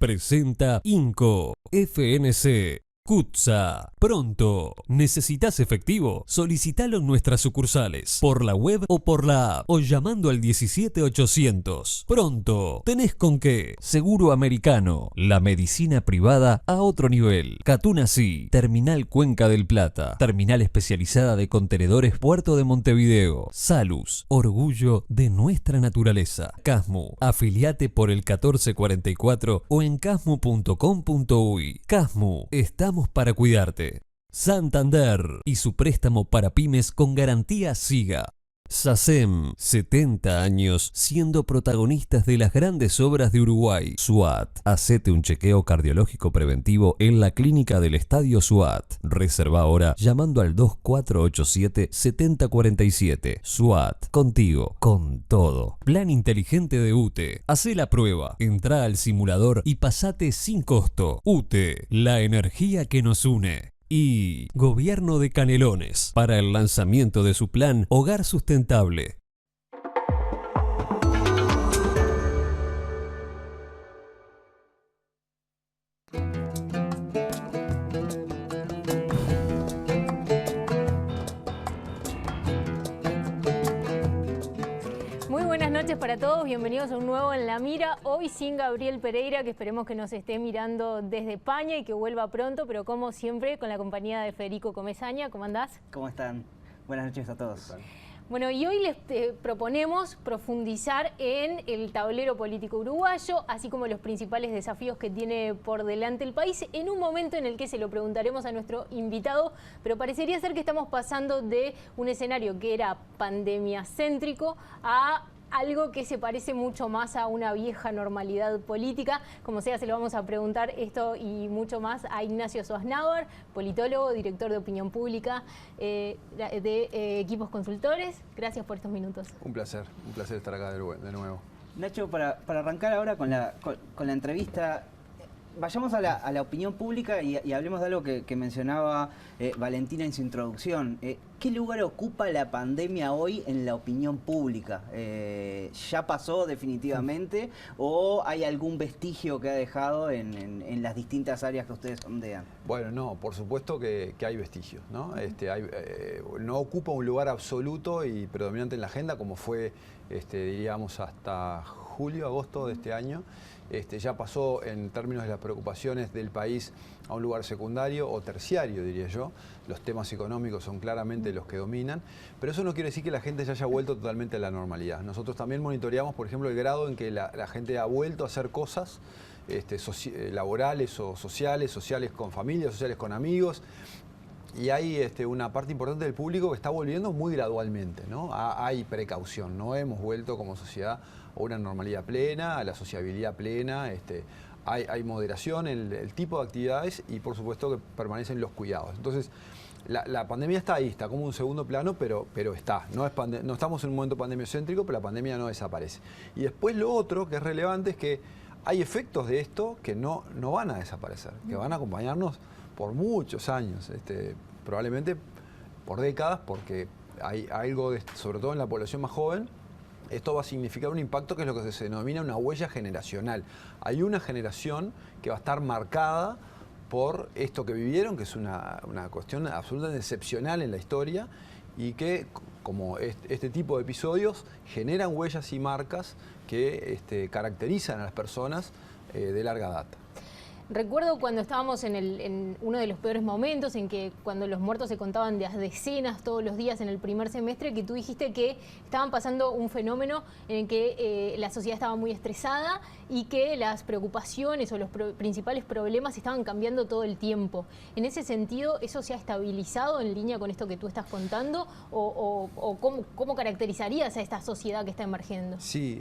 presenta Inco, FNC, Cutsa. Pronto. ¿Necesitas efectivo? Solicitalo en nuestras sucursales, por la web o por la app, o llamando al 17800. Pronto. ¿Tenés con qué? Seguro Americano. La medicina privada a otro nivel. Catunasí. Terminal Cuenca del Plata. Terminal especializada de contenedores Puerto de Montevideo. Salus. Orgullo de nuestra naturaleza. Casmu. Afiliate por el 1444 o en casmu.com.uy. Casmu. Estamos para cuidarte. Santander y su préstamo para pymes con garantía SIGA. SACEM, 70 años siendo protagonistas de las grandes obras de Uruguay. SUAT, hacete un chequeo cardiológico preventivo en la clínica del Estadio SUAT. Reserva ahora llamando al 2487-7047. SUAT, contigo, con todo. Plan inteligente de UTE. Hacé la prueba, entrá al simulador y pasate sin costo. UTE, la energía que nos une. Y Gobierno de Canelones, para el lanzamiento de su plan Hogar Sustentable. Muy buenas noches para todos, bienvenidos a un nuevo En la Mira, hoy sin Gabriel Pereira, que esperemos que nos esté mirando desde España y que vuelva pronto, pero como siempre con la compañía de Federico Comesaña. ¿Cómo andás? ¿Cómo están? Buenas noches a todos. Bueno, y hoy les proponemos profundizar en el tablero político uruguayo, así como los principales desafíos que tiene por delante el país, en un momento en el que se lo preguntaremos a nuestro invitado, pero parecería ser que estamos pasando de un escenario que era pandemia céntrico a algo que se parece mucho más a una vieja normalidad política. Como sea, se lo vamos a preguntar esto y mucho más a Ignacio Sosnávar, politólogo, director de opinión pública de Equipos Consultores. Gracias por estos minutos. Un placer estar acá de nuevo. Nacho, para arrancar ahora con la entrevista, vayamos a la opinión pública y hablemos de algo que mencionaba Valentina en su introducción. ¿Qué lugar ocupa la pandemia hoy en la opinión pública? ¿Ya pasó definitivamente o hay algún vestigio que ha dejado en las distintas áreas que ustedes sondean? Bueno, no, por supuesto que hay vestigios, ¿no? No ocupa un lugar absoluto y predominante en la agenda como fue, diríamos, hasta julio, agosto de este año. Ya pasó en términos de las preocupaciones del país a un lugar secundario o terciario, diría yo. Los temas económicos son claramente los que dominan, pero eso no quiere decir que la gente ya haya vuelto totalmente a la normalidad. Nosotros también monitoreamos, por ejemplo, el grado en que la gente ha vuelto a hacer cosas laborales o sociales con familias, sociales con amigos. Y hay una parte importante del público que está volviendo muy gradualmente, ¿no? Hay precaución, no hemos vuelto como sociedad a una normalidad plena, a la sociabilidad plena, hay moderación en el tipo de actividades y por supuesto que permanecen los cuidados. Entonces, la pandemia está ahí, está como un segundo plano, pero está. No estamos en un momento pandemiocéntrico, pero la pandemia no desaparece. Y después lo otro que es relevante es que hay efectos de esto que no van a desaparecer, que van a acompañarnos por muchos años, probablemente por décadas, porque hay algo, sobre todo en la población más joven, esto va a significar un impacto que es lo que se denomina una huella generacional. Hay una generación que va a estar marcada por esto que vivieron, que es una cuestión absolutamente excepcional en la historia y que, como este tipo de episodios, generan huellas y marcas que caracterizan a las personas de larga data. Recuerdo cuando estábamos en uno de los peores momentos, en que cuando los muertos se contaban de a decenas todos los días en el primer semestre, que tú dijiste que estaban pasando un fenómeno en el que la sociedad estaba muy estresada y que las preocupaciones o los principales problemas estaban cambiando todo el tiempo. En ese sentido, ¿eso se ha estabilizado en línea con esto que tú estás contando? ¿O cómo caracterizarías a esta sociedad que está emergiendo? Sí,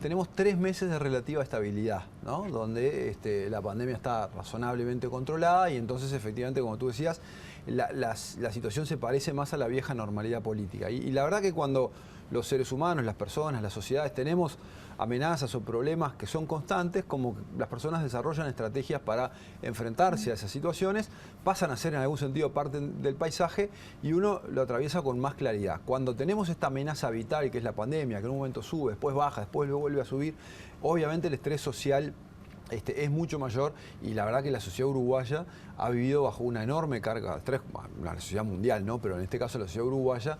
tenemos 3 meses de relativa estabilidad, ¿no? Donde la pandemia está razonablemente controlada y entonces efectivamente, como tú decías, la situación se parece más a la vieja normalidad política. Y la verdad que cuando los seres humanos, las personas, las sociedades tenemos amenazas o problemas que son constantes, como las personas desarrollan estrategias para enfrentarse a esas situaciones, pasan a ser en algún sentido parte del paisaje y uno lo atraviesa con más claridad. Cuando tenemos esta amenaza vital que es la pandemia, que en un momento sube, después baja, después vuelve a subir, obviamente el estrés social es mucho mayor, y la verdad que la sociedad uruguaya ha vivido bajo una enorme carga de estrés, la sociedad mundial, ¿no? Pero en este caso la sociedad uruguaya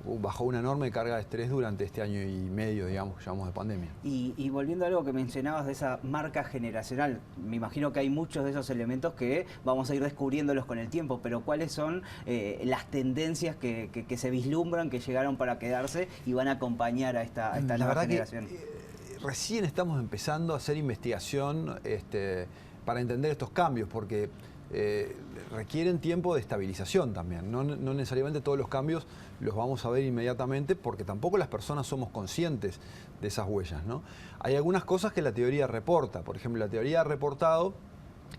bajó una enorme carga de estrés durante este año y medio, digamos, que llamamos de pandemia. Y volviendo a algo que mencionabas de esa marca generacional, me imagino que hay muchos de esos elementos que vamos a ir descubriéndolos con el tiempo, pero ¿cuáles son las tendencias que se vislumbran, que llegaron para quedarse y van a acompañar a esta nueva generación? Recién estamos empezando a hacer investigación para entender estos cambios, porque requieren tiempo de estabilización también. No necesariamente todos los cambios los vamos a ver inmediatamente, porque tampoco las personas somos conscientes de esas huellas, ¿no? Hay algunas cosas que la teoría reporta. Por ejemplo, la teoría ha reportado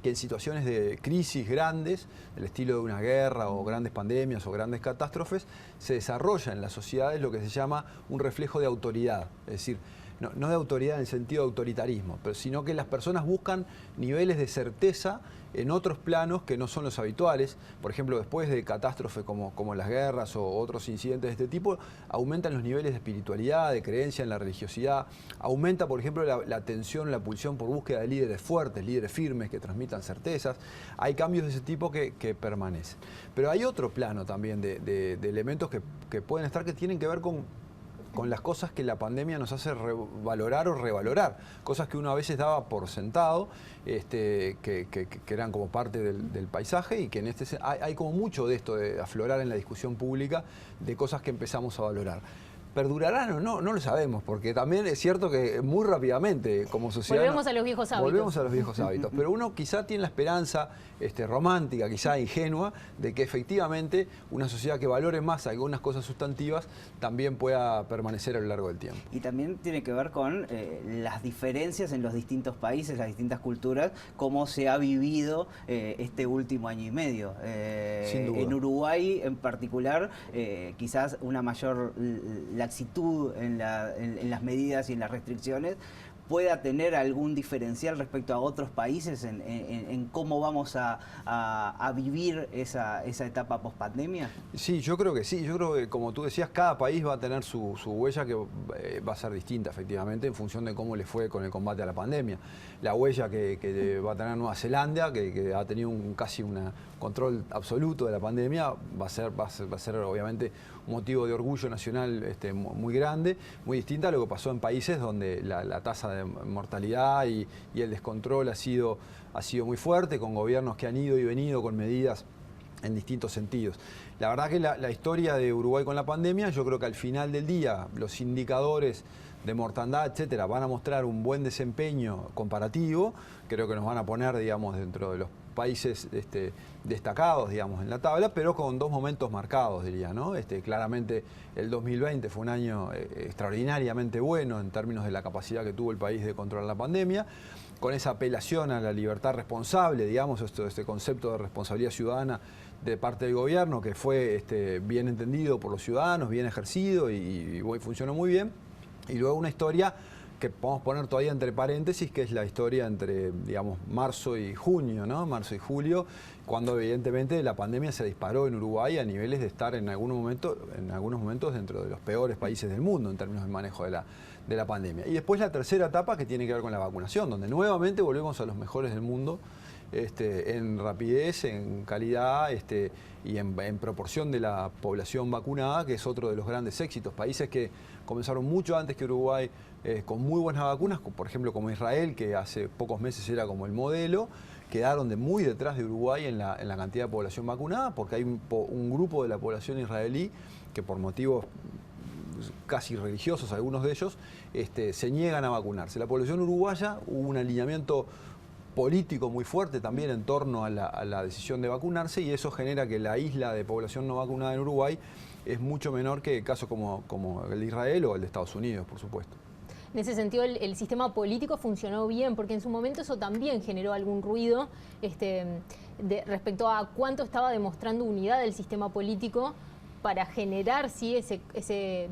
que en situaciones de crisis grandes, del estilo de una guerra o grandes pandemias o grandes catástrofes, se desarrolla en las sociedades lo que se llama un reflejo de autoridad. Es decir, no de autoridad en el sentido de autoritarismo, pero sino que las personas buscan niveles de certeza en otros planos que no son los habituales. Por ejemplo, después de catástrofes como las guerras o otros incidentes de este tipo, aumentan los niveles de espiritualidad, de creencia en la religiosidad. Aumenta, por ejemplo, la tensión, la pulsión por búsqueda de líderes fuertes, líderes firmes que transmitan certezas. Hay cambios de ese tipo que permanecen. Pero hay otro plano también de elementos que pueden estar, que tienen que ver con las cosas que la pandemia nos hace valorar o revalorar, cosas que uno a veces daba por sentado, que eran como parte del paisaje, y que en hay como mucho de esto de aflorar en la discusión pública, de cosas que empezamos a valorar. ¿Perdurarán o no? No lo sabemos, porque también es cierto que muy rápidamente como sociedad... Volvemos a los viejos hábitos. Volvemos a los viejos hábitos, pero uno quizá tiene la esperanza romántica, quizá ingenua, de que efectivamente una sociedad que valore más algunas cosas sustantivas también pueda permanecer a lo largo del tiempo. Y también tiene que ver con las diferencias en los distintos países, las distintas culturas, cómo se ha vivido este último año y medio. Sin duda. En Uruguay en particular, quizás una mayor laxitud en las medidas y en las restricciones pueda tener algún diferencial respecto a otros países en cómo vamos a vivir esa etapa post-pandemia? Sí, yo creo que sí. Yo creo que, como tú decías, cada país va a tener su huella, que va a ser distinta, efectivamente, en función de cómo le fue con el combate a la pandemia. La huella que va a tener Nueva Zelanda, que ha tenido casi un control absoluto de la pandemia, va a ser obviamente un motivo de orgullo nacional muy grande, muy distinta a lo que pasó en países donde la tasa de mortalidad y el descontrol ha sido muy fuerte, con gobiernos que han ido y venido con medidas en distintos sentidos. La verdad que la historia de Uruguay con la pandemia, yo creo que al final del día los indicadores de mortandad, etcétera, van a mostrar un buen desempeño comparativo. Creo que nos van a poner, digamos, dentro de los países destacados, digamos, en la tabla, pero con dos momentos marcados, diría, ¿no? Claramente el 2020 fue un año extraordinariamente bueno en términos de la capacidad que tuvo el país de controlar la pandemia, con esa apelación a la libertad responsable, digamos, este concepto de responsabilidad ciudadana de parte del gobierno, que fue bien entendido por los ciudadanos, bien ejercido y funcionó muy bien. Y luego una historia que podemos poner todavía entre paréntesis, que es la historia entre, digamos, marzo y junio, ¿no? Marzo y julio, cuando evidentemente la pandemia se disparó en Uruguay a niveles de estar en algunos momentos dentro de los peores países del mundo en términos de manejo de la pandemia. Y después la tercera etapa, que tiene que ver con la vacunación, donde nuevamente volvemos a los mejores del mundo, en rapidez, en calidad y en proporción de la población vacunada, que es otro de los grandes éxitos. Países que comenzaron mucho antes que Uruguay con muy buenas vacunas, por ejemplo como Israel, que hace pocos meses era como el modelo, quedaron muy detrás de Uruguay en la cantidad de población vacunada, porque hay un grupo de la población israelí que por motivos casi religiosos, algunos de ellos, se niegan a vacunarse. La población uruguaya, hubo un alineamiento político muy fuerte también en torno a la decisión de vacunarse, y eso genera que la isla de población no vacunada en Uruguay es mucho menor que casos como el de Israel o el de Estados Unidos, por supuesto. En ese sentido, el sistema político funcionó bien, porque en su momento eso también generó algún ruido respecto a cuánto estaba demostrando unidad del sistema político para generar ese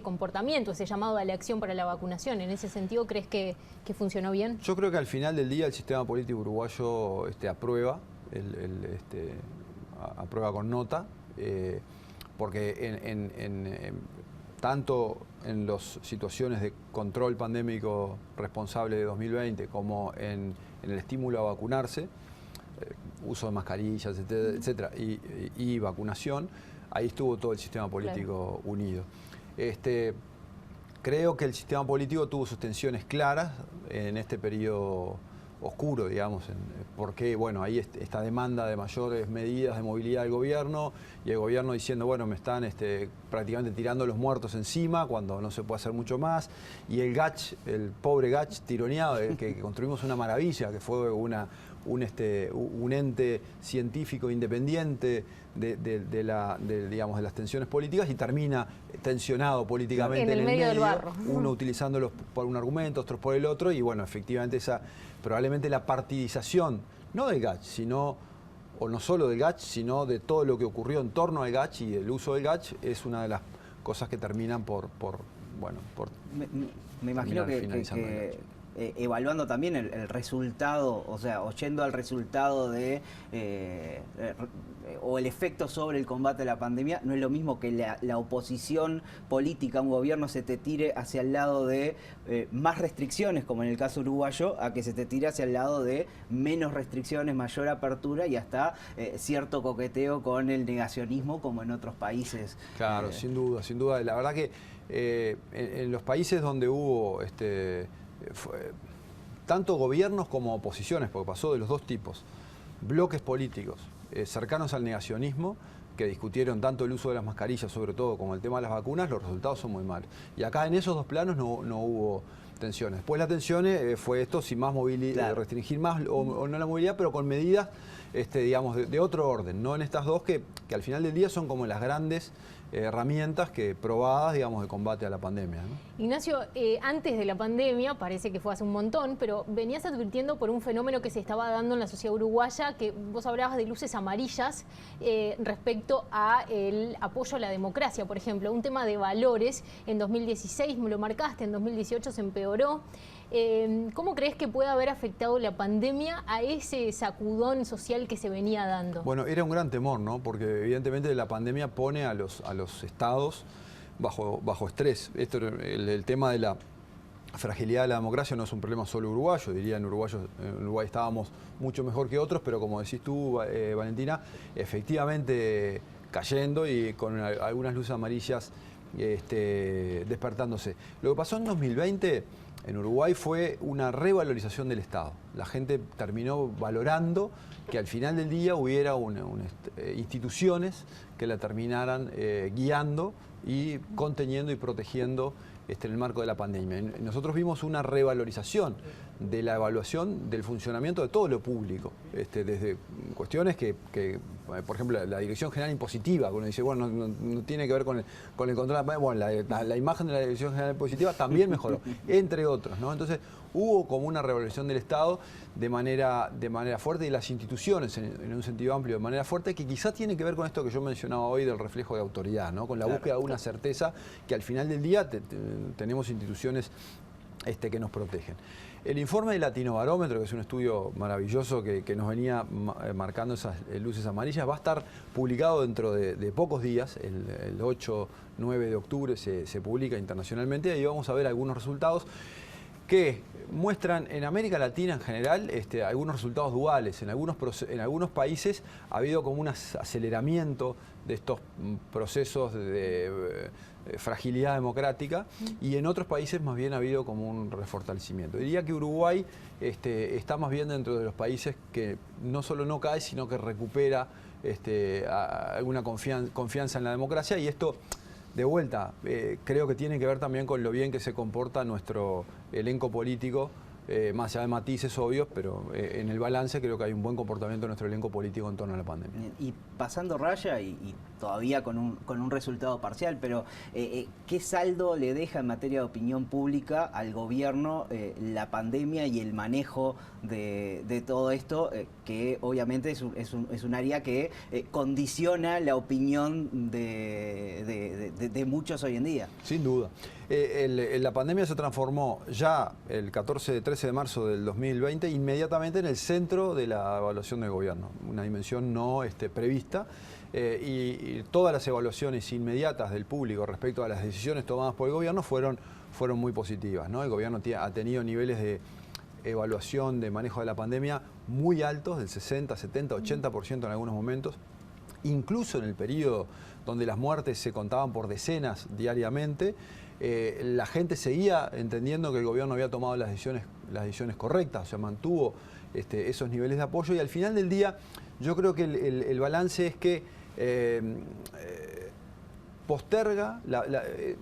comportamiento, ese llamado a la acción para la vacunación. En ese sentido, ¿crees que funcionó bien? Yo creo que al final del día el sistema político uruguayo aprueba, aprueba con nota, porque tanto en las situaciones de control pandémico responsable de 2020 como en el estímulo a vacunarse, uso de mascarillas, etcétera, y vacunación, ahí estuvo todo el sistema político unido. Creo que el sistema político tuvo sus tensiones claras en este periodo oscuro, digamos, porque bueno, ahí esta demanda de mayores medidas de movilidad del gobierno y el gobierno diciendo, bueno, me están prácticamente tirando los muertos encima cuando no se puede hacer mucho más, y el GACH, el pobre GACH tironeado, que construimos una maravilla, que fue un ente científico independiente de las tensiones políticas, y termina tensionado políticamente en el medio del barro. Uno utilizándolos por un argumento, otros por el otro, y bueno, efectivamente probablemente la partidización, no del GACH, o no solo del GACH, sino de todo lo que ocurrió en torno al GACH y el uso del GACH, es una de las cosas que terminan por me imagino que evaluando también el resultado, o sea, oyendo al resultado o el efecto sobre el combate a la pandemia, no es lo mismo que la oposición política a un gobierno se te tire hacia el lado de más restricciones, como en el caso uruguayo, a que se te tire hacia el lado de menos restricciones, mayor apertura y hasta cierto coqueteo con el negacionismo, como en otros países. Claro, sin duda. La verdad que en los países donde hubo tanto gobiernos como oposiciones, porque pasó de los dos tipos, bloques políticos cercanos al negacionismo, que discutieron tanto el uso de las mascarillas, sobre todo, como el tema de las vacunas, los resultados son muy malos. Y acá en esos dos planos no hubo tensiones. Después la tensión fue esto, sin más movilidad, claro, restringir más o no la movilidad, pero con medidas digamos, de otro orden, no en estas dos que al final del día son como las grandes herramientas probadas, digamos, de combate a la pandemia, ¿no? Ignacio, antes de la pandemia, parece que fue hace un montón, pero venías advirtiendo por un fenómeno que se estaba dando en la sociedad uruguaya, que vos hablabas de luces amarillas respecto al apoyo a la democracia, por ejemplo, un tema de valores. En 2016 me lo marcaste, en 2018 se empeoró. ¿Cómo crees que puede haber afectado la pandemia a ese sacudón social que se venía dando? Bueno, era un gran temor, ¿no? Porque evidentemente la pandemia pone a los estados bajo estrés. El tema de la fragilidad de la democracia no es un problema solo uruguayo, diría en Uruguay estábamos mucho mejor que otros, pero como decís tú, Valentina, efectivamente cayendo y con algunas luces amarillas despertándose. Lo que pasó en 2020 en Uruguay fue una revalorización del Estado. La gente terminó valorando que al final del día hubiera instituciones que la terminaran guiando y conteniendo y protegiendo en el marco de la pandemia. Nosotros vimos una revalorización de la evaluación del funcionamiento de todo lo público, desde cuestiones que, por ejemplo, la Dirección General Impositiva, que uno dice, bueno, no tiene que ver con el control, bueno, la imagen de la Dirección General Impositiva también mejoró, entre otros, ¿no? Entonces, hubo como una revalorización del Estado de manera fuerte, y las instituciones, en un sentido amplio, de manera fuerte, que quizás tiene que ver con esto que yo mencionaba hoy del reflejo de autoridad, ¿no? Con la búsqueda de una certeza que al final del día tenemos instituciones que nos protegen. El informe de Latinobarómetro, que es un estudio maravilloso que nos venía marcando esas luces amarillas, va a estar publicado dentro de pocos días, el 8-9 de octubre se publica internacionalmente, y ahí vamos a ver algunos resultados que muestran en América Latina en general algunos resultados duales. En algunos países ha habido como un aceleramiento de estos procesos de fragilidad democrática, y en otros países más bien ha habido como un refortalecimiento. Diría que Uruguay está más bien dentro de los países que no solo no cae, sino que recupera alguna confianza en la democracia, y esto, de vuelta, creo que tiene que ver también con lo bien que se comporta nuestro elenco político, más allá de matices obvios, pero en el balance creo que hay un buen comportamiento de nuestro elenco político en torno a la pandemia. Y pasando raya, y todavía con un resultado parcial, pero ¿qué saldo le deja en materia de opinión pública al gobierno la pandemia y el manejo de todo esto, que obviamente es un área que condiciona la opinión de muchos hoy en día? Sin duda. La pandemia se transformó ya el 13 de marzo del 2020 inmediatamente en el centro de la evaluación del gobierno, una dimensión no prevista. Y todas las evaluaciones inmediatas del público respecto a las decisiones tomadas por el gobierno fueron muy positivas, ¿no? El gobierno ha tenido niveles de evaluación de manejo de la pandemia muy altos, del 60, 70, 80% en algunos momentos. Incluso en el periodo donde las muertes se contaban por decenas diariamente, la gente seguía entendiendo que el gobierno había tomado las decisiones correctas, o sea, mantuvo esos niveles de apoyo, y al final del día yo creo que el balance es que posterga,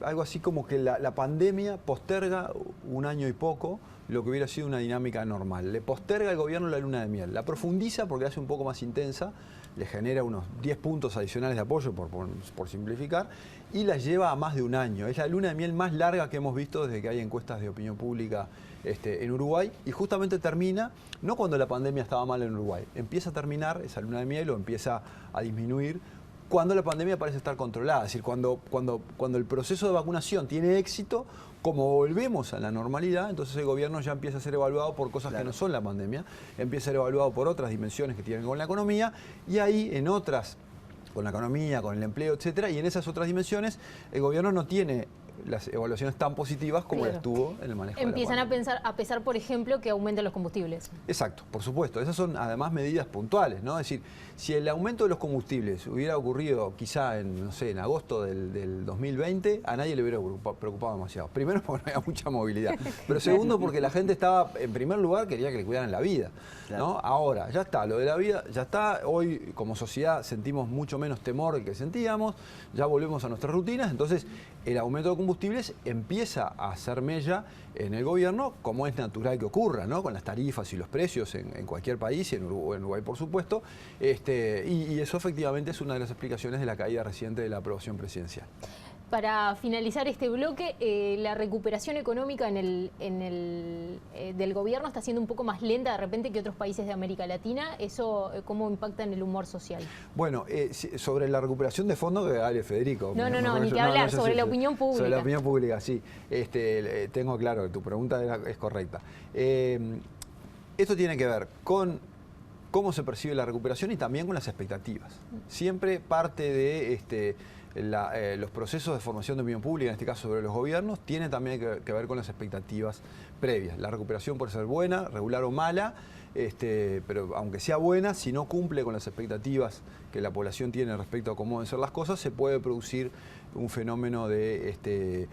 algo así como que la pandemia posterga un año y poco lo que hubiera sido una dinámica normal. Le posterga al gobierno la luna de miel, la profundiza porque la hace un poco más intensa, le genera unos 10 puntos adicionales de apoyo, por simplificar, y la lleva a más de un año. Es la luna de miel más larga que hemos visto desde que hay encuestas de opinión pública en Uruguay, y justamente termina, no cuando la pandemia estaba mal en Uruguay, empieza a terminar esa luna de miel o empieza a disminuir cuando la pandemia parece estar controlada, es decir, cuando el proceso de vacunación tiene éxito, como volvemos a la normalidad, entonces el gobierno ya empieza a ser evaluado por cosas que no son la pandemia, empieza a ser evaluado por otras dimensiones que tienen con la economía, y ahí en otras, con la economía, con el empleo, etcétera, y en esas otras dimensiones el gobierno no tiene las evaluaciones tan positivas como las tuvo en el manejo de la pandemia. Empiezan a pesar, por ejemplo, que aumentan los combustibles. Exacto, por supuesto. Esas son además medidas puntuales, ¿no? Es decir, si el aumento de los combustibles hubiera ocurrido quizá en agosto del 2020, a nadie le hubiera preocupado demasiado. Primero porque no había mucha movilidad, pero segundo porque la gente estaba, en primer lugar, quería que le cuidaran la vida, ¿no? Ahora, ya está, lo de la vida ya está. Hoy como sociedad sentimos mucho menos temor del que sentíamos, ya volvemos a nuestras rutinas, entonces el aumento de combustibles empieza a hacer mella en el gobierno, como es natural que ocurra, ¿no? Con las tarifas y los precios en cualquier país, y en Uruguay por supuesto, y eso efectivamente es una de las explicaciones de la caída reciente de la aprobación presidencial. Para finalizar este bloque, la recuperación económica del gobierno está siendo un poco más lenta de repente que otros países de América Latina. ¿Eso cómo impacta en el humor social? Bueno, sobre la recuperación de fondos, que hable Federico. No, ni que hablar, sobre la opinión pública. Sobre la opinión pública, sí. Tengo claro que tu pregunta es correcta. Esto tiene que ver con cómo se percibe la recuperación y también con las expectativas. Siempre parte de los procesos de formación de opinión pública, en este caso sobre los gobiernos, tiene también que ver con las expectativas previas. La recuperación puede ser buena, regular o mala, pero aunque sea buena, si no cumple con las expectativas que la población tiene respecto a cómo deben ser las cosas, se puede producir un fenómeno de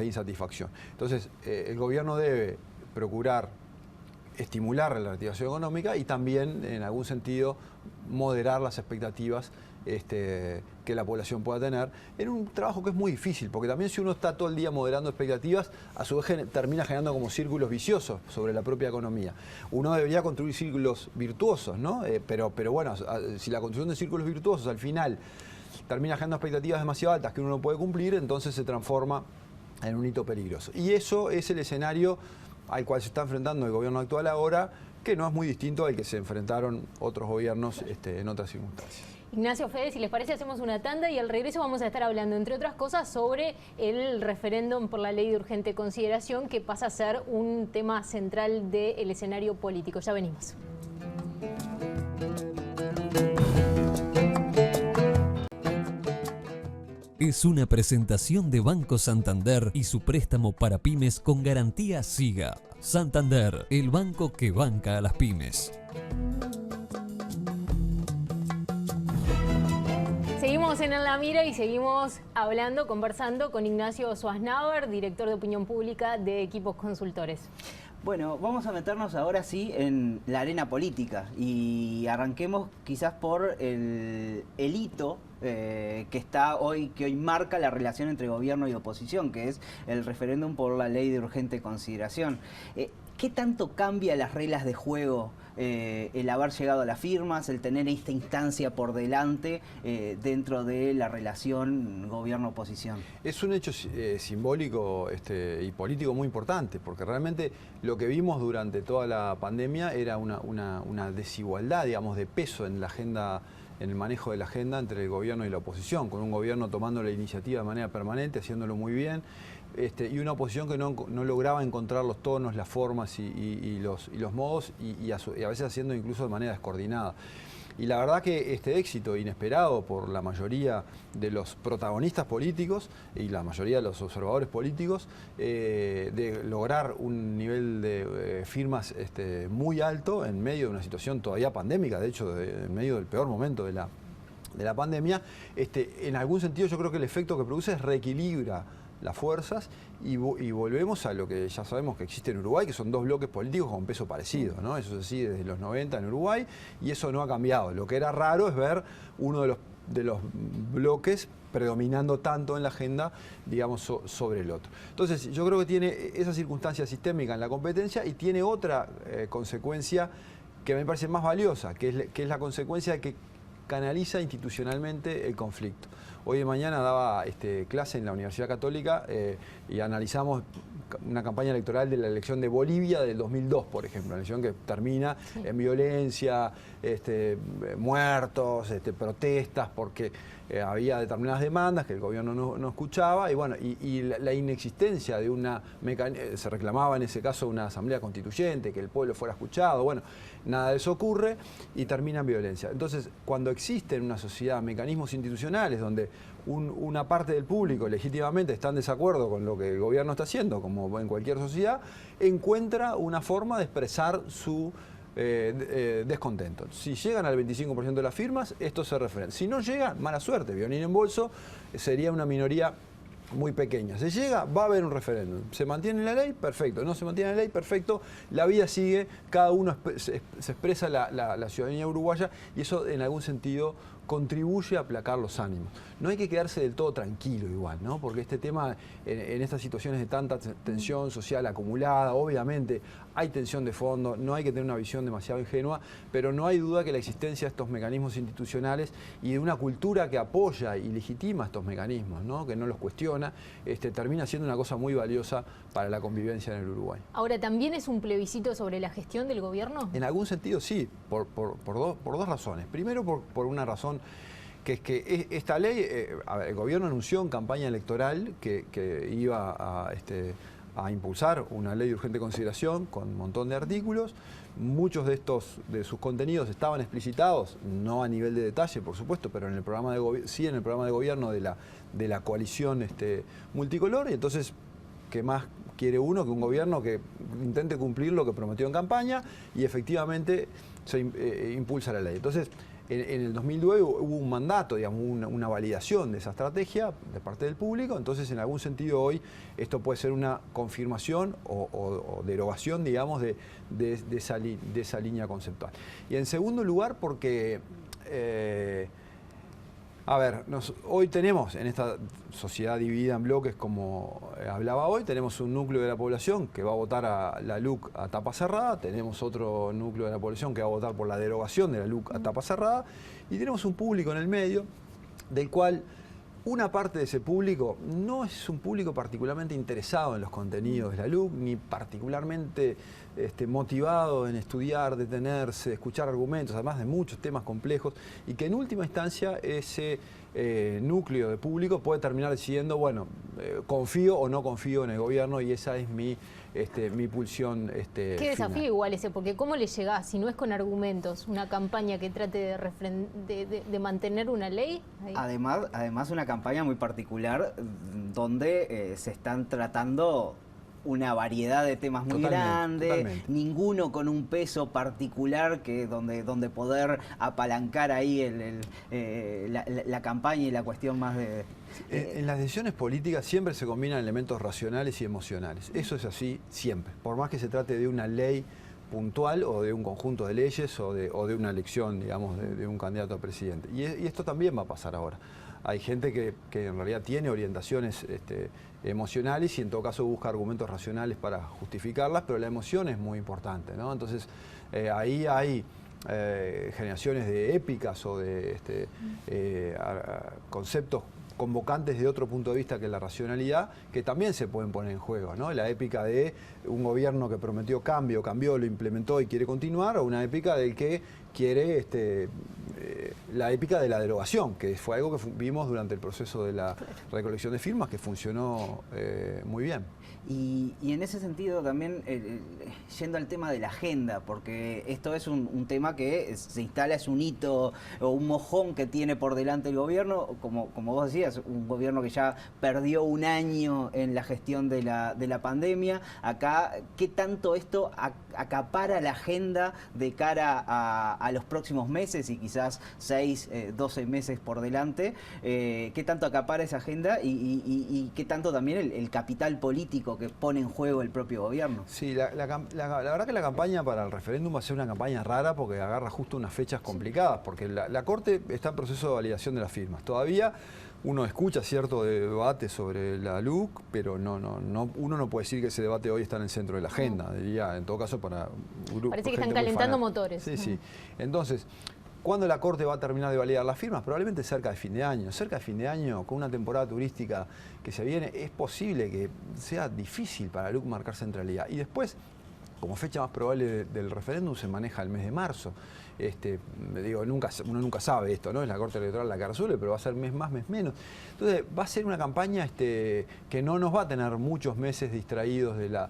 insatisfacción. Entonces, el gobierno debe procurar estimular la reactivación económica y también, en algún sentido, moderar las expectativas que la población pueda tener, en un trabajo que es muy difícil, porque también si uno está todo el día moderando expectativas, a su vez termina generando como círculos viciosos sobre la propia economía. Uno debería construir círculos virtuosos, ¿no? Pero bueno, si la construcción de círculos virtuosos al final termina generando expectativas demasiado altas que uno no puede cumplir, entonces se transforma en un hito peligroso. Y eso es el escenario al cual se está enfrentando el gobierno actual ahora, que no es muy distinto al que se enfrentaron otros gobiernos en otras circunstancias. Ignacio, Fede, si les parece hacemos una tanda y al regreso vamos a estar hablando, entre otras cosas, sobre el referéndum por la ley de urgente consideración, que pasa a ser un tema central del escenario político. Ya venimos. Es una presentación de Banco Santander y su préstamo para pymes con garantía SIGA. Santander, el banco que banca a las pymes. Seguimos en La Mira y seguimos conversando con Ignacio Schwarzenauer, director de opinión pública de Equipos Consultores. Bueno, vamos a meternos ahora sí en la arena política y arranquemos quizás por el hito que hoy marca la relación entre gobierno y oposición, que es el referéndum por la ley de urgente consideración. ¿Qué tanto cambia las reglas de juego el haber llegado a las firmas, el tener esta instancia por delante dentro de la relación gobierno-oposición? Es un hecho simbólico y político muy importante, porque realmente lo que vimos durante toda la pandemia era una desigualdad, digamos, de peso en la agenda, en el manejo de la agenda entre el gobierno y la oposición, con un gobierno tomando la iniciativa de manera permanente, haciéndolo muy bien, y una oposición que no lograba encontrar los tonos, las formas y los modos, y a veces haciendo incluso de manera descoordinada. Y la verdad que este éxito inesperado por la mayoría de los protagonistas políticos y la mayoría de los observadores políticos, de lograr un nivel de firmas muy alto en medio de una situación todavía pandémica, de hecho, en medio del peor momento de la pandemia, en algún sentido yo creo que el efecto que produce es reequilibra las fuerzas y volvemos a lo que ya sabemos que existe en Uruguay, que son dos bloques políticos con peso parecido, ¿no? Eso es así desde los 90 en Uruguay y eso no ha cambiado. Lo que era raro es ver uno de los bloques predominando tanto en la agenda, digamos, sobre el otro. Entonces, yo creo que tiene esa circunstancia sistémica en la competencia y tiene otra consecuencia que me parece más valiosa, que es la consecuencia de que canaliza institucionalmente el conflicto. Hoy de mañana daba clase en la Universidad Católica y analizamos una campaña electoral de la elección de Bolivia del 2002, por ejemplo, una elección que termina en violencia, muertos, protestas, porque había determinadas demandas que el gobierno no escuchaba y bueno, y la inexistencia de se reclamaba en ese caso una asamblea constituyente, que el pueblo fuera escuchado, bueno, nada de eso ocurre y termina en violencia. Entonces, cuando existen en una sociedad mecanismos institucionales donde una parte del público legítimamente está en desacuerdo con lo que el gobierno está haciendo, como en cualquier sociedad, encuentra una forma de expresar su descontento. Si llegan al 25% de las firmas, esto se referenda. Si no llegan, mala suerte, violín en bolso, sería una minoría muy pequeña. Se llega, va a haber un referéndum. ¿Se mantiene la ley? Perfecto. ¿No se mantiene la ley? Perfecto. La vida sigue, cada uno se expresa la ciudadanía uruguaya y eso en algún sentido contribuye a aplacar los ánimos. No hay que quedarse del todo tranquilo igual, ¿no? Porque este tema, en estas situaciones de tanta tensión social acumulada, obviamente hay tensión de fondo, no hay que tener una visión demasiado ingenua, pero no hay duda que la existencia de estos mecanismos institucionales y de una cultura que apoya y legitima estos mecanismos, ¿no? Que no los cuestiona, termina siendo una cosa muy valiosa para la convivencia en el Uruguay. Ahora, ¿también es un plebiscito sobre la gestión del gobierno? En algún sentido sí, por dos razones. Primero, por una razón que es que esta ley, el gobierno anunció en campaña electoral que iba a impulsar una ley de urgente consideración con un montón de artículos. Muchos de sus contenidos estaban explicitados, no a nivel de detalle, por supuesto, pero en el programa sí en el programa de gobierno de la coalición multicolor. Y entonces, ¿qué más quiere uno que un gobierno que intente cumplir lo que prometió en campaña y efectivamente se impulsa la ley? Entonces, en el 2009 hubo un mandato, digamos, una validación de esa estrategia de parte del público, entonces en algún sentido hoy esto puede ser una confirmación o derogación, digamos, de esa línea conceptual. Y en segundo lugar porque... hoy tenemos en esta sociedad dividida en bloques, como hablaba hoy, tenemos un núcleo de la población que va a votar a la LUC a tapa cerrada, tenemos otro núcleo de la población que va a votar por la derogación de la LUC a tapa cerrada, y tenemos un público en el medio del cual una parte de ese público no es un público particularmente interesado en los contenidos de la LUC, ni particularmente motivado en estudiar, detenerse, escuchar argumentos, además de muchos temas complejos, y que en última instancia ese núcleo de público puede terminar decidiendo, bueno, confío o no confío en el gobierno, y esa es mi pulsión Qué desafío final. igual ese, porque ¿cómo le llegás si no es con argumentos una campaña que trate de mantener una ley? Ahí. Además una campaña muy particular donde se están tratando una variedad de temas muy grande, ninguno con un peso particular donde poder apalancar ahí la campaña y la cuestión más de... En las decisiones políticas siempre se combinan elementos racionales y emocionales. Eso es así siempre. Por más que se trate de una ley puntual o de un conjunto de leyes o de una elección, digamos, de un candidato a presidente. Y esto también va a pasar ahora. Hay gente que en realidad tiene orientaciones emocionales y en todo caso busca argumentos racionales para justificarlas, pero la emoción es muy importante, ¿no? Entonces ahí hay generaciones de épicas o de conceptos convocantes de otro punto de vista que la racionalidad, que también se pueden poner en juego, ¿no? La épica de un gobierno que prometió cambio, cambió, lo implementó y quiere continuar, o una épica del que quiere la épica de la derogación, que fue algo que vimos durante el proceso de la recolección de firmas, que funcionó muy bien. Y en ese sentido también, yendo al tema de la agenda, porque esto es un tema que se instala, es un hito o un mojón que tiene por delante el gobierno, como vos decías, un gobierno que ya perdió un año en la gestión de la pandemia. Acá, ¿qué tanto esto acapara la agenda de cara a los próximos meses y quizás 6, 12 meses por delante? ¿Qué tanto acapara esa agenda y qué tanto también el capital político que pone en juego el propio gobierno? Sí, la verdad que la campaña para el referéndum va a ser una campaña rara porque agarra justo unas fechas complicadas, porque la Corte está en proceso de validación de las firmas. Todavía uno escucha cierto debate sobre la LUC, pero uno no puede decir que ese debate hoy está en el centro de la agenda, diría, en todo caso para grupos. Parece que están calentando motores. Sí, sí. Entonces, ¿cuándo la Corte va a terminar de validar las firmas? Probablemente cerca de fin de año. Cerca de fin de año, con una temporada turística que se viene, es posible que sea difícil para la LUC marcar centralidad. Y después, como fecha más probable del referéndum, se maneja el mes de marzo. Uno nunca sabe esto, ¿no? Es la Corte Electoral la que resuelve, pero va a ser mes más, mes menos. Entonces, va a ser una campaña que no nos va a tener muchos meses distraídos de la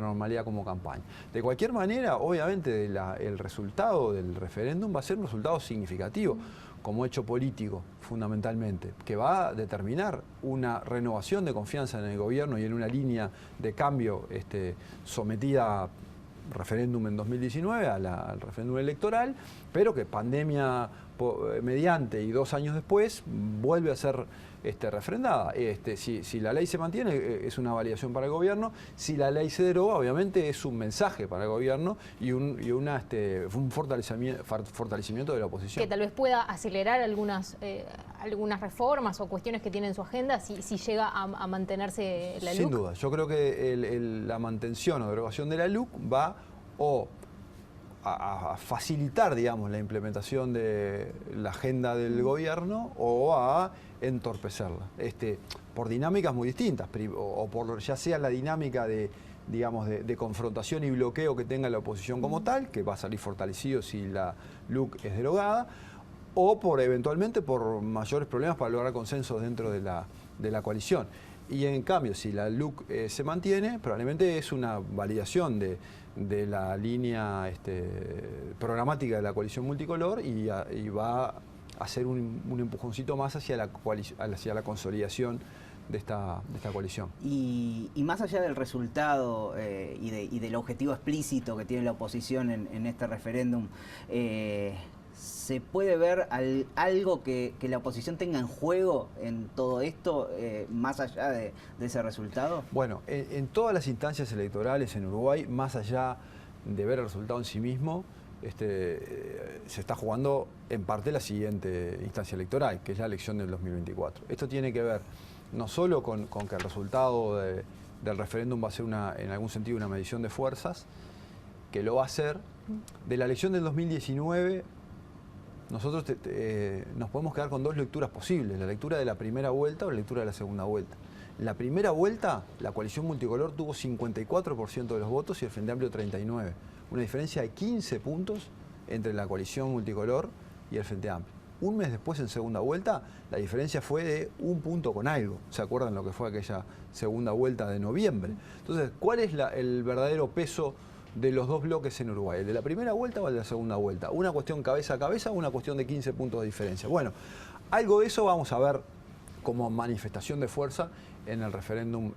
normalidad como campaña. De cualquier manera, obviamente, el resultado del referéndum va a ser un resultado significativo como hecho político, fundamentalmente, que va a determinar una renovación de confianza en el gobierno y en una línea de cambio sometida a referéndum en 2019, al referéndum electoral, pero que pandemia mediante y 2 años después vuelve a ser refrendada. Si la ley se mantiene, es una validación para el gobierno. Si la ley se deroga, obviamente es un mensaje para el gobierno y un fortalecimiento de la oposición. Que tal vez pueda acelerar algunas reformas o cuestiones que tiene en su agenda si llega a mantenerse la LUC. Sin duda, yo creo que la mantención o derogación de la LUC va a facilitar, digamos, la implementación de la agenda del gobierno o a entorpecerla, por dinámicas muy distintas, o por ya sea la dinámica de confrontación y bloqueo que tenga la oposición como tal, que va a salir fortalecido si la LUC es derogada, o eventualmente por mayores problemas para lograr consensos dentro de la coalición. Y en cambio, si la LUC se mantiene, probablemente es una validación de la línea programática de la coalición multicolor y va a hacer un empujoncito más hacia la consolidación de esta coalición. Y más allá del resultado y del objetivo explícito que tiene la oposición en este referéndum, ¿se puede ver algo que la oposición tenga en juego en todo esto, más allá de ese resultado? Bueno, en todas las instancias electorales en Uruguay, más allá de ver el resultado en sí mismo, se está jugando en parte la siguiente instancia electoral, que es la elección del 2024. Esto tiene que ver no solo con que el resultado del referéndum va a ser en algún sentido una medición de fuerzas, que lo va a hacer. De la elección del 2019, nosotros nos podemos quedar con 2 lecturas posibles, la lectura de la primera vuelta o la lectura de la segunda vuelta. En la primera vuelta, la coalición multicolor tuvo 54% de los votos y el Frente Amplio 39%. Una diferencia de 15 puntos entre la coalición multicolor y el Frente Amplio. Un mes después, en segunda vuelta, la diferencia fue de 1 punto con algo. ¿Se acuerdan lo que fue aquella segunda vuelta de noviembre? Entonces, ¿cuál es el verdadero peso de los 2 bloques en Uruguay? ¿El de la primera vuelta o el de la segunda vuelta? ¿Una cuestión cabeza a cabeza o una cuestión de 15 puntos de diferencia? Bueno, algo de eso vamos a ver como manifestación de fuerza en el referéndum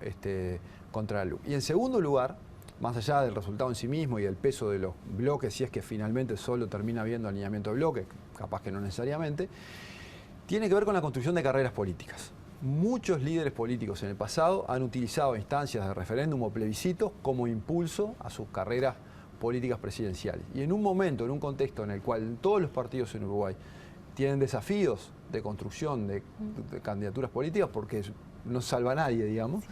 contra la LUC. Y en segundo lugar, más allá del resultado en sí mismo y del peso de los bloques, si es que finalmente solo termina habiendo alineamiento de bloques, capaz que no necesariamente, tiene que ver con la construcción de carreras políticas. Muchos líderes políticos en el pasado han utilizado instancias de referéndum o plebiscitos como impulso a sus carreras políticas presidenciales. Y en un momento, en un contexto en el cual todos los partidos en Uruguay tienen desafíos de construcción de candidaturas políticas, porque no salva a nadie, digamos.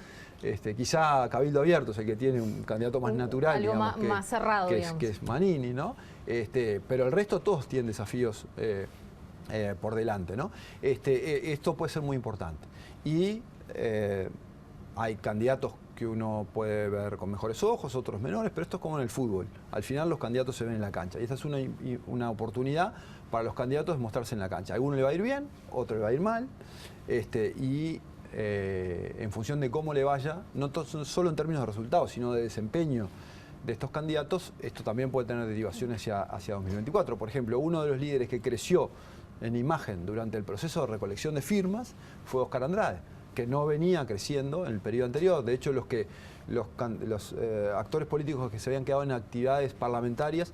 Quizá Cabildo Abierto es el que tiene un candidato más natural, algo digamos, más cerrado, que es Manini, ¿no? Pero el resto todos tienen desafíos por delante, ¿no? Esto puede ser muy importante. Y hay candidatos que uno puede ver con mejores ojos, otros menores, pero esto es como en el fútbol. Al final los candidatos se ven en la cancha y esta es una oportunidad para los candidatos de mostrarse en la cancha. A alguno le va a ir bien, otro le va a ir mal, en función de cómo le vaya, no solo en términos de resultados, sino de desempeño de estos candidatos, esto también puede tener derivaciones hacia 2024. Por ejemplo, uno de los líderes que creció en imagen durante el proceso de recolección de firmas fue Óscar Andrade, que no venía creciendo en el periodo anterior. De hecho, los actores políticos que se habían quedado en actividades parlamentarias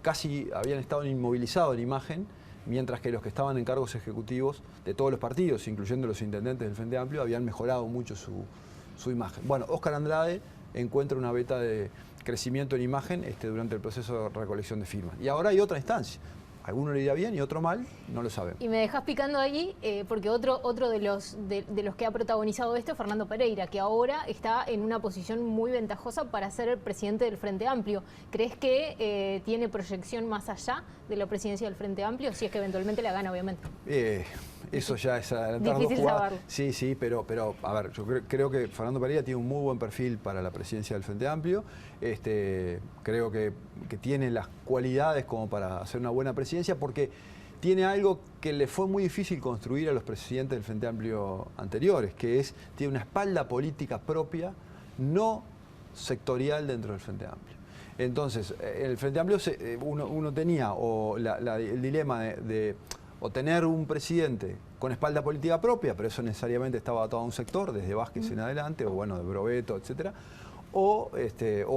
casi habían estado inmovilizados en imagen, mientras que los que estaban en cargos ejecutivos de todos los partidos, incluyendo los intendentes del Frente Amplio, habían mejorado mucho su imagen. Bueno, Óscar Andrade encuentra una beta de crecimiento en imagen durante el proceso de recolección de firmas. Y ahora hay otra instancia. Alguno le irá bien y otro mal, no lo sabemos. Y me dejas picando ahí, porque otro de los que ha protagonizado esto es Fernando Pereira, que ahora está en una posición muy ventajosa para ser el presidente del Frente Amplio. ¿Crees que tiene proyección más allá de la presidencia del Frente Amplio? Si es que eventualmente la gana, obviamente. Eso ya es difícil saberlo. Sí, pero a ver, yo creo que Fernando Pereira tiene un muy buen perfil para la presidencia del Frente Amplio. Creo que tiene las cualidades como para hacer una buena presidencia, porque tiene algo que le fue muy difícil construir a los presidentes del Frente Amplio anteriores, que tiene una espalda política propia, no sectorial dentro del Frente Amplio. Entonces, en el Frente Amplio uno tenía el dilema de o tener un presidente con espalda política propia, pero eso necesariamente estaba atado a un sector, desde Vázquez en adelante, o bueno, de Brovetto, etcétera, o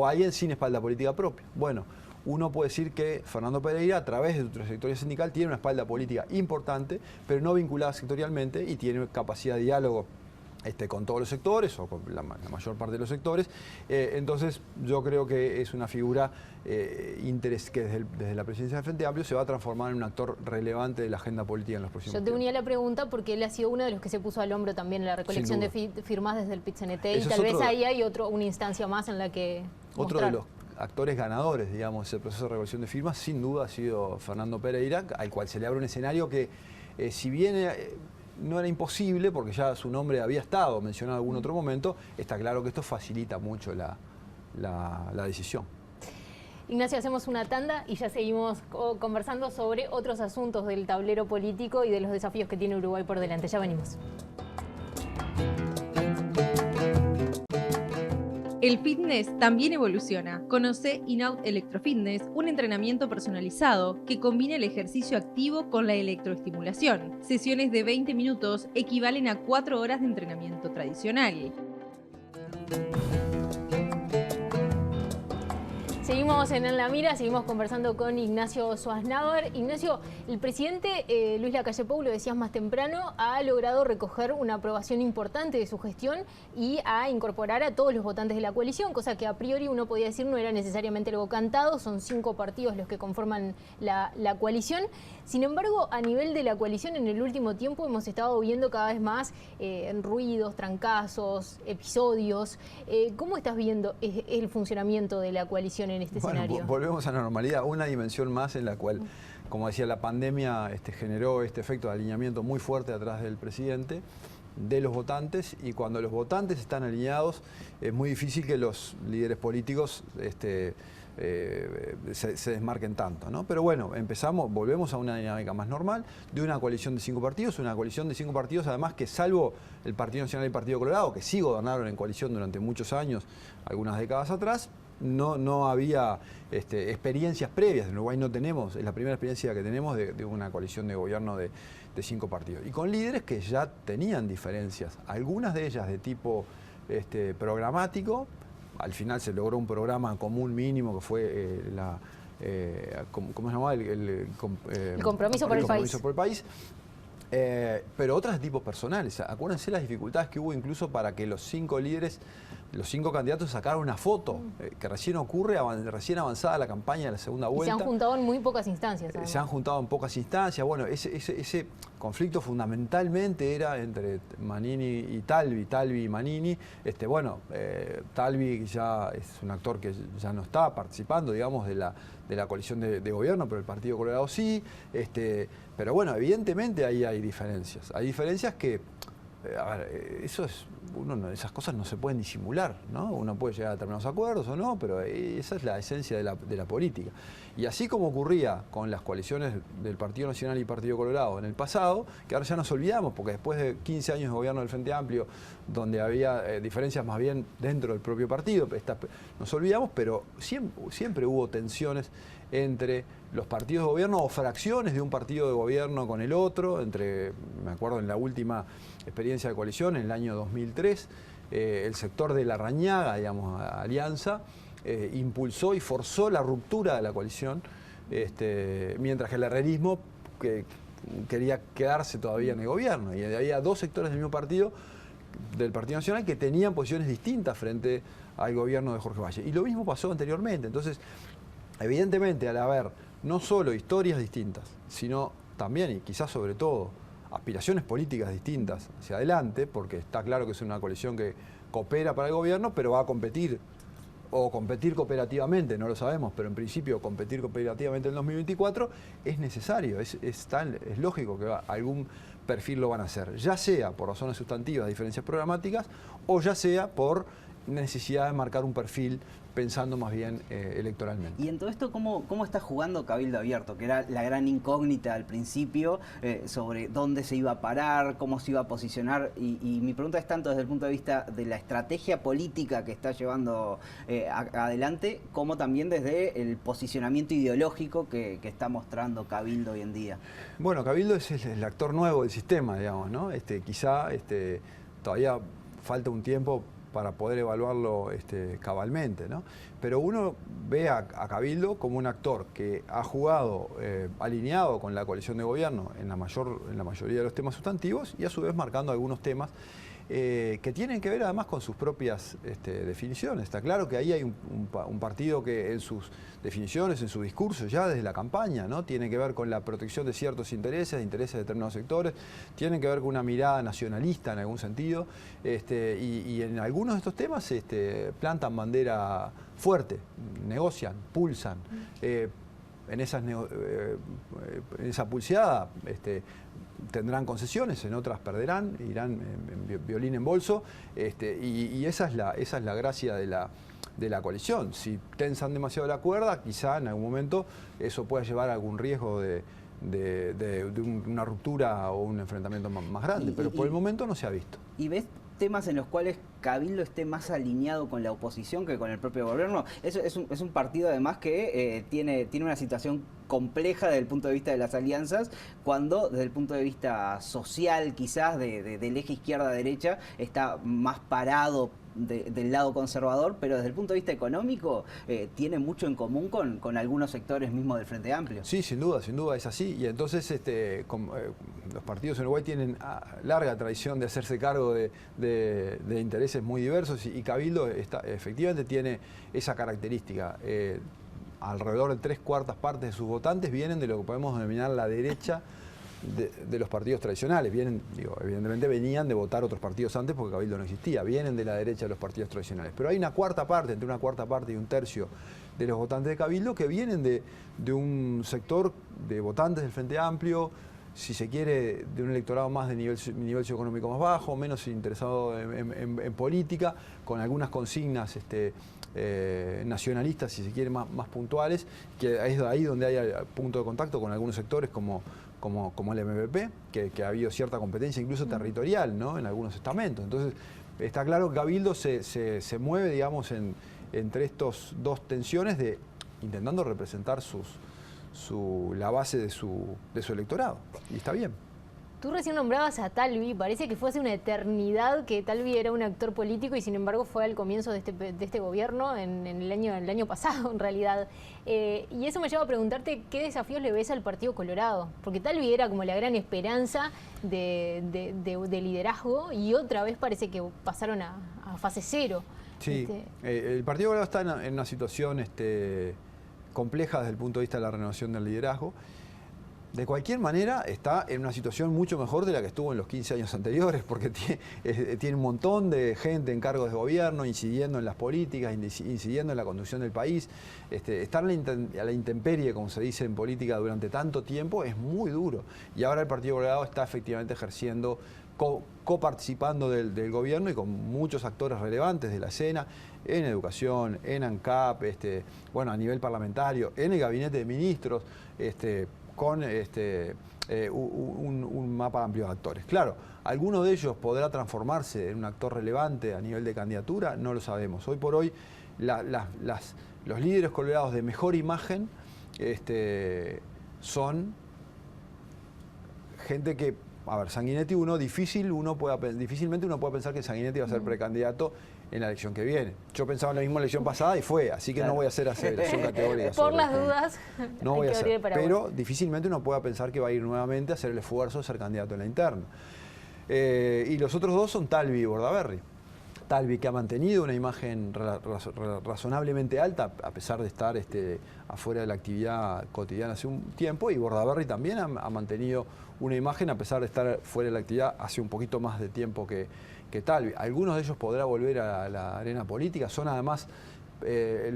alguien sin espalda política propia. Bueno, uno puede decir que Fernando Pereira, a través de su trayectoria sindical, tiene una espalda política importante, pero no vinculada sectorialmente, y tiene capacidad de diálogo con todos los sectores, o con la mayor parte de los sectores. Entonces yo creo que es una figura que desde la presidencia del Frente Amplio se va a transformar en un actor relevante de la agenda política en los próximos tiempos. Yo te unía la pregunta porque él ha sido uno de los que se puso al hombro también en la recolección de firmas desde el PIT-CNT, y tal vez ahí hay una instancia más en la que otro de los actores ganadores, digamos, del proceso de recolección de firmas, sin duda ha sido Fernando Pereira, al cual se le abre un escenario que, si bien no era imposible, porque ya su nombre había estado mencionado en algún otro momento, está claro que esto facilita mucho la decisión. Ignacio, hacemos una tanda y ya seguimos conversando sobre otros asuntos del tablero político y de los desafíos que tiene Uruguay por delante. Ya venimos. El fitness también evoluciona. Conoce In-Out Electrofitness, un entrenamiento personalizado que combina el ejercicio activo con la electroestimulación. Sesiones de 20 minutos equivalen a 4 horas de entrenamiento tradicional. Seguimos en la Mira, seguimos conversando con Ignacio Schwarzenauer. Ignacio, el presidente Luis Lacalle Pou, lo decías más temprano, ha logrado recoger una aprobación importante de su gestión y a incorporar a todos los votantes de la coalición, cosa que a priori uno podía decir no era necesariamente algo cantado. Son 5 partidos los que conforman la coalición. Sin embargo, a nivel de la coalición, en el último tiempo hemos estado viendo cada vez más ruidos, trancazos, episodios. ¿Cómo estás viendo el funcionamiento de la coalición en este escenario? Volvemos a la normalidad, una dimensión más en la cual, como decía, la pandemia generó este efecto de alineamiento muy fuerte atrás del presidente, de los votantes, y cuando los votantes están alineados es muy difícil que los líderes políticos se desmarquen tanto, ¿no? Pero bueno, volvemos a una dinámica más normal de una coalición de 5 partidos, además que, salvo el Partido Nacional y el Partido Colorado, que sí gobernaron en coalición durante muchos años, algunas décadas atrás, no había experiencias previas. En Uruguay no tenemos, es la primera experiencia que tenemos de una coalición de gobierno de 5 partidos. Y con líderes que ya tenían diferencias, algunas de ellas de tipo programático. Al final se logró un programa común mínimo que fue ¿cómo se llamaba? El compromiso por el país. Pero otras de tipo personales. Acuérdense las dificultades que hubo incluso para que los 5 líderes, los 5 candidatos sacaron una foto, que recién avanzada la campaña de la segunda vuelta. Y se han juntado en muy pocas instancias. Se han juntado en pocas instancias. Bueno, ese conflicto fundamentalmente era entre Manini y Talvi y Manini. Talvi ya es un actor que ya no está participando, digamos, de la coalición de gobierno, pero el Partido Colorado sí. Pero bueno, evidentemente ahí hay diferencias. Hay diferencias que a ver, esas cosas no se pueden disimular, ¿no? Uno puede llegar a determinados acuerdos o no, pero esa es la esencia de la política. Y así como ocurría con las coaliciones del Partido Nacional y Partido Colorado en el pasado, que ahora ya nos olvidamos, porque después de 15 años de gobierno del Frente Amplio, donde había diferencias más bien dentro del propio partido, nos olvidamos, pero siempre hubo tensiones entre los partidos de gobierno o fracciones de un partido de gobierno con el otro, me acuerdo en la última experiencia de coalición, en el año 2003, el sector de Larrañaga, digamos, Alianza, impulsó y forzó la ruptura de la coalición, mientras que el herrerismo quería quedarse todavía en el gobierno. Y había dos sectores del mismo partido, del Partido Nacional, que tenían posiciones distintas frente al gobierno de Jorge Valle. Y lo mismo pasó anteriormente. Entonces, evidentemente, al haber no solo historias distintas, sino también, y quizás sobre todo, aspiraciones políticas distintas hacia adelante, porque está claro que es una coalición que coopera para el gobierno, pero va a competir, o competir cooperativamente, no lo sabemos, pero en principio competir cooperativamente en 2024 es necesario, es lógico que algún perfil lo van a hacer, ya sea por razones sustantivas, diferencias programáticas, o ya sea por necesidad de marcar un perfil pensando más bien electoralmente. Y en todo esto, ¿cómo está jugando Cabildo Abierto? Que era la gran incógnita al principio sobre dónde se iba a parar, cómo se iba a posicionar. Y mi pregunta es tanto desde el punto de vista de la estrategia política que está llevando adelante, como también desde el posicionamiento ideológico que está mostrando Cabildo hoy en día. Bueno, Cabildo es el actor nuevo del sistema, digamos, ¿no? Quizá todavía falta un tiempo para poder evaluarlo cabalmente, ¿no? Pero uno ve a Cabildo como un actor que ha jugado alineado con la coalición de gobierno en la mayoría de los temas sustantivos y a su vez marcando algunos temas que tienen que ver además con sus propias definiciones. Está claro que ahí hay un partido que en sus definiciones, en su discurso, ya desde la campaña, ¿no? Tiene que ver con la protección de ciertos intereses de determinados sectores, tiene que ver con una mirada nacionalista en algún sentido, y en algunos de estos temas plantan bandera fuerte, negocian, pulsan. En esa pulseada tendrán concesiones, en otras perderán, irán en violín en bolso, y esa es la gracia de la coalición. Si tensan demasiado la cuerda, quizá en algún momento eso pueda llevar a algún riesgo de una ruptura o un enfrentamiento más grande, pero por el momento no se ha visto. ¿Y ves temas en los cuales Cabildo esté más alineado con la oposición que con el propio gobierno? Es un partido además que tiene una situación compleja desde el punto de vista de las alianzas, cuando desde el punto de vista social quizás del eje izquierda-derecha está más parado del lado conservador, pero desde el punto de vista económico tiene mucho en común con algunos sectores mismos del Frente Amplio. Sí, sin duda es así. Y entonces los partidos en Uruguay tienen larga tradición de hacerse cargo de intereses muy diversos, y Cabildo efectivamente tiene esa característica. Alrededor de 3/4 partes de sus votantes vienen de lo que podemos denominar la derecha de los partidos tradicionales. Evidentemente venían de votar otros partidos antes porque Cabildo no existía, vienen de la derecha de los partidos tradicionales. Pero hay una cuarta parte, entre una cuarta parte y un tercio de los votantes de Cabildo que vienen de un sector de votantes del Frente Amplio, si se quiere, de un electorado más de nivel socioeconómico más bajo, menos interesado en política, con algunas consignas nacionalistas, si se quiere, más puntuales, que es ahí donde hay punto de contacto con algunos sectores como el MPP, que ha habido cierta competencia incluso territorial, ¿no?, en algunos estamentos. Entonces, está claro que Cabildo se mueve, digamos, entre estas dos tensiones intentando representar la base de su electorado, y está bien. Tú recién nombrabas a Talvi, parece que fue hace una eternidad que Talvi era un actor político y sin embargo fue al comienzo de este gobierno en el año pasado en realidad. Y eso me lleva a preguntarte qué desafíos le ves al Partido Colorado, porque Talvi era como la gran esperanza de liderazgo y otra vez parece que pasaron a fase cero. Sí, el Partido Colorado está en una situación compleja desde el punto de vista de la renovación del liderazgo. De cualquier manera, está en una situación mucho mejor de la que estuvo en los 15 años anteriores, porque tiene un montón de gente en cargos de gobierno, incidiendo en las políticas, incidiendo en la conducción del país. Estar a la intemperie, como se dice en política, durante tanto tiempo es muy duro. Y ahora el Partido Colorado está efectivamente ejerciendo coparticipando del gobierno y con muchos actores relevantes de la escena, en educación, en ANCAP, bueno, a nivel parlamentario, en el gabinete de ministros, con un mapa amplio de actores. Claro, ¿alguno de ellos podrá transformarse en un actor relevante a nivel de candidatura? No lo sabemos. Hoy por hoy, los líderes colorados de mejor imagen son gente que, a ver, Sanguinetti difícilmente uno puede pensar que Sanguinetti va a ser precandidato en la elección que viene. Yo pensaba en la misma elección pasada y fue, así que no voy a hacer aseveración categórica. Por las dudas, no voy a hacer, pero pero difícilmente uno pueda pensar que va a ir nuevamente a hacer el esfuerzo de ser candidato en la interna. Y los otros dos son Talvi y Bordaberry. Talvi, que ha mantenido una imagen razonablemente alta, a pesar de estar afuera de la actividad cotidiana hace un tiempo, y Bordaberry también ha mantenido una imagen a pesar de estar fuera de la actividad hace un poquito más de tiempo que Talvi. Algunos de ellos podrán volver a la arena política, son además,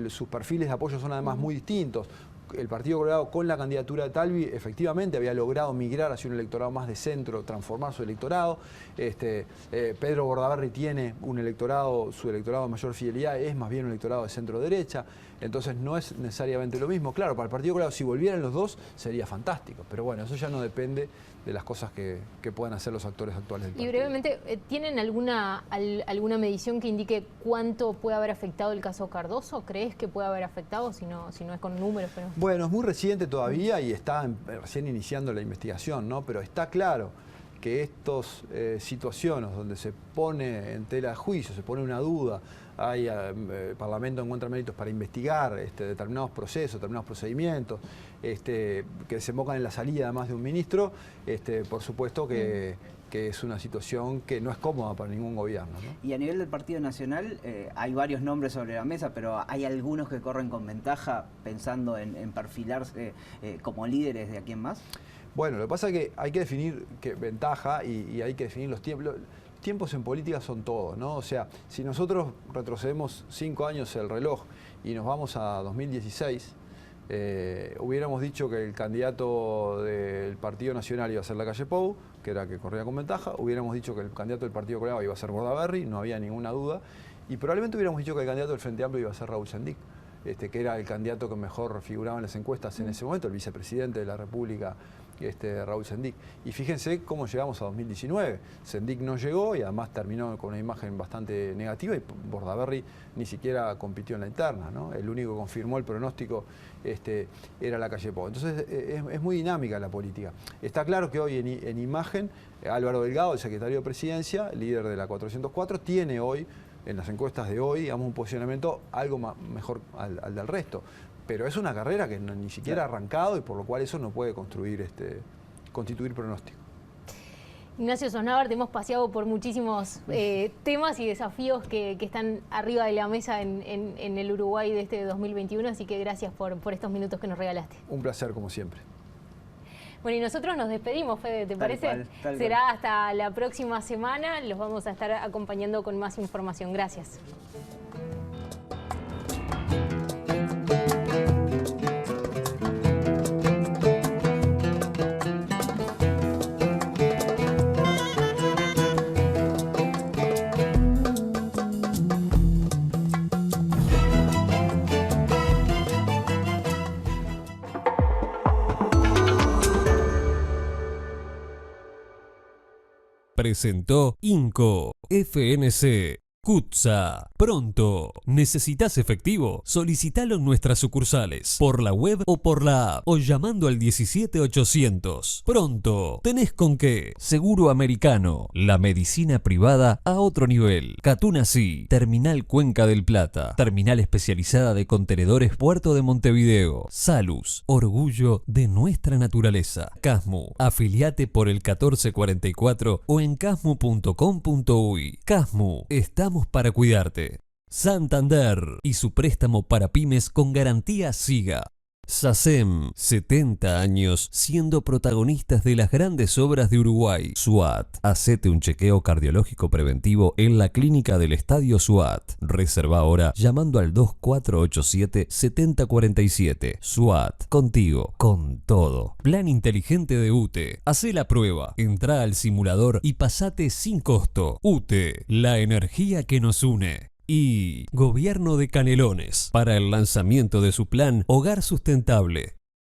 sus perfiles de apoyo son además muy distintos. El Partido Colorado, con la candidatura de Talvi, efectivamente había logrado migrar hacia un electorado más de centro, transformar su electorado. Pedro Bordaberry tiene su electorado de mayor fidelidad, es más bien un electorado de centro-derecha, entonces no es necesariamente lo mismo. Claro, para el Partido Colorado, si volvieran los dos, sería fantástico, pero bueno, eso ya no depende de las cosas que puedan hacer los actores actuales del partido. Y brevemente, ¿tienen alguna medición que indique cuánto puede haber afectado el caso Cardoso? ¿Crees que puede haber afectado, si no es con números? Pero... Bueno, es muy reciente todavía y está recién iniciando la investigación, ¿no? Pero está claro que estas situaciones donde se pone en tela de juicio, se pone una duda, hay el Parlamento encuentra méritos para investigar determinados procesos, determinados procedimientos, que desembocan en la salida además de un ministro, por supuesto que es una situación que no es cómoda para ningún gobierno, ¿no? Y a nivel del Partido Nacional hay varios nombres sobre la mesa, pero hay algunos que corren con ventaja pensando en perfilarse como líderes de aquí en más. Bueno, lo que pasa es que hay que definir ventaja y hay que definir los tiempos. Los tiempos en política son todo, ¿no? O sea, si nosotros retrocedemos 5 años el reloj y nos vamos a 2016, hubiéramos dicho que el candidato del Partido Nacional iba a ser Lacalle Pou, que era que corría con ventaja. Hubiéramos dicho que el candidato del Partido Colorado iba a ser Bordaberry, no había ninguna duda. Y probablemente hubiéramos dicho que el candidato del Frente Amplio iba a ser Raúl Sendic, que era el candidato que mejor figuraba en las encuestas en ese momento, el vicepresidente de la República, Raúl Sendic. Y fíjense cómo llegamos a 2019. Sendic no llegó y además terminó con una imagen bastante negativa y Bordaberry ni siquiera compitió en la interna, ¿no? El único que confirmó el pronóstico era Lacalle Pou. Entonces es muy dinámica la política. Está claro que hoy en imagen, Álvaro Delgado, el secretario de Presidencia, líder de la 404, tiene hoy, en las encuestas de hoy, digamos, un posicionamiento algo mejor al del resto. Pero es una carrera que ni siquiera ha arrancado y por lo cual eso no puede constituir pronóstico. Ignacio Sosnávar, te hemos paseado por muchísimos temas y desafíos que están arriba de la mesa en el Uruguay de este 2021, así que gracias por estos minutos que nos regalaste. Un placer, como siempre. Bueno, y nosotros nos despedimos, Fede, ¿te parece? Será hasta la próxima semana, los vamos a estar acompañando con más información. Gracias. Presentó INCO, FNC, CUTSA. Pronto. ¿Necesitas efectivo? Solicitalo en nuestras sucursales, por la web o por la app, o llamando al 17800. Pronto. ¿Tenés con qué? Seguro Americano. La medicina privada a otro nivel. Catunasí. Terminal Cuenca del Plata. Terminal especializada de contenedores Puerto de Montevideo. Salus. Orgullo de nuestra naturaleza. Casmu. Afiliate por el 1444 o en casmu.com.uy. Casmu. Estamos para cuidarte. Santander y su préstamo para pymes con garantía SIGA. SACEM, 70 años siendo protagonistas de las grandes obras de Uruguay. SWAT, hacete un chequeo cardiológico preventivo en la clínica del Estadio SWAT. Reserva ahora llamando al 2487-7047. SWAT, contigo, con todo. Plan inteligente de UTE. Hacé la prueba, entrá al simulador y pasate sin costo. UTE, la energía que nos une. Y Gobierno de Canelones, para el lanzamiento de su plan Hogar Sustentable.